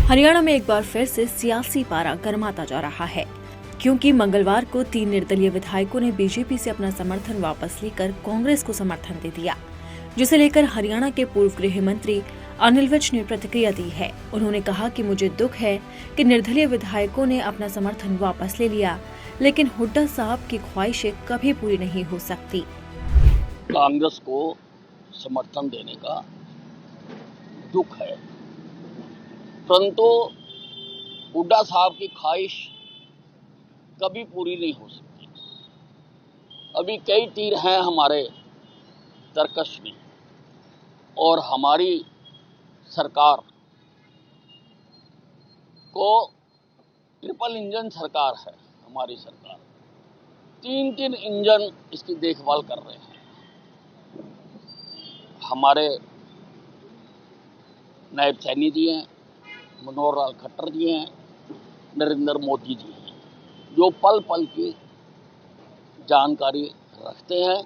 हरियाणा में एक बार फिर से सियासी पारा गर्माता जा रहा है, क्योंकि मंगलवार को 3 निर्दलीय विधायकों ने बीजेपी से अपना समर्थन वापस लेकर कांग्रेस को समर्थन दे दिया, जिसे लेकर हरियाणा के पूर्व गृह मंत्री अनिल विज ने प्रतिक्रिया दी है। उन्होंने कहा कि मुझे दुख है कि निर्दलीय विधायकों ने अपना समर्थन वापस ले लिया, लेकिन हुड्डा साहब की ख्वाहिशें कभी पूरी नहीं हो सकती। कांग्रेस को समर्थन देने का दुख है, परंतु हुड्डा साहब की ख्वाहिश कभी पूरी नहीं हो सकती। अभी कई तीर हैं हमारे तरकश में, और हमारी सरकार को ट्रिपल इंजन सरकार है। हमारी सरकार 3 इंजन इसकी देखभाल कर रहे हैं। हमारे नायब सैनी जी हैं, मनोहर लाल खट्टर जी हैं, नरेंद्र मोदी जी हैं, जो पल पल की जानकारी रखते हैं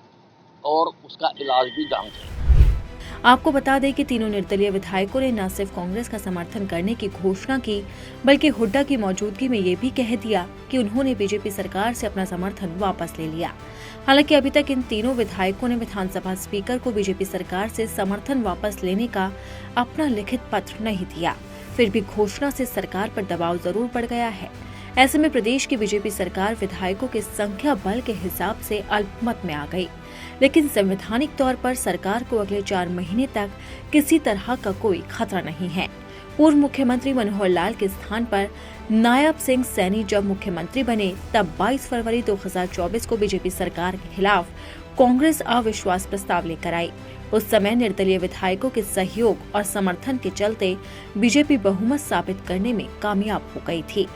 और उसका इलाज भी जानते हैं। आपको बता दें कि तीनों निर्दलीय विधायकों ने न सिर्फ कांग्रेस का समर्थन करने की घोषणा की, बल्कि हुड्डा की मौजूदगी में ये भी कह दिया कि उन्होंने बीजेपी सरकार से अपना समर्थन वापस ले लिया। हालांकि अभी तक इन तीनों विधायकों ने विधानसभा स्पीकर को बीजेपी सरकार से समर्थन वापस लेने का अपना लिखित पत्र नहीं दिया। फिर भी घोषणा से सरकार पर दबाव जरूर बढ़ गया है। ऐसे में प्रदेश की बीजेपी सरकार विधायकों के संख्या बल के हिसाब से अल्पमत में आ गई, लेकिन संवैधानिक तौर पर सरकार को अगले 4 महीने तक किसी तरह का कोई खतरा नहीं है। पूर्व मुख्यमंत्री मनोहर लाल के स्थान पर नायब सिंह सैनी जब मुख्यमंत्री बने, तब 22 फरवरी 2024 को बीजेपी सरकार के खिलाफ कांग्रेस अविश्वास प्रस्ताव लेकर आई। उस समय निर्दलीय विधायकों के सहयोग और समर्थन के चलते बीजेपी बहुमत साबित करने में कामयाब हो गई थी।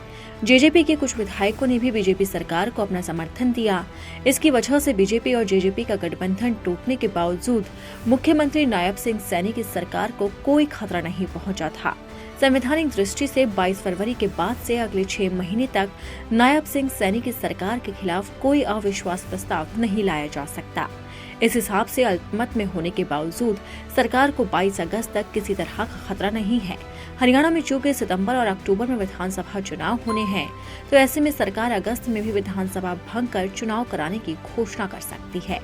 जेजेपी के कुछ विधायकों ने भी बीजेपी सरकार को अपना समर्थन दिया। इसकी वजह से बीजेपी और जेजेपी का गठबंधन टूटने के बावजूद मुख्यमंत्री नायब सिंह सैनी की सरकार को कोई खतरा नहीं पहुंचा था। संवैधानिक दृष्टि से 22 फरवरी के बाद से अगले 6 महीने तक नायब सिंह सैनी की सरकार के खिलाफ कोई अविश्वास प्रस्ताव नहीं लाया जा सकता। इस हिसाब से अल्पमत में होने के बावजूद सरकार को 22 अगस्त तक किसी तरह का खतरा नहीं है। हरियाणा में चूंकि सितंबर और अक्टूबर में विधानसभा चुनाव होने हैं, तो ऐसे में सरकार अगस्त में भी विधानसभा भंग कर चुनाव कराने की घोषणा कर सकती है।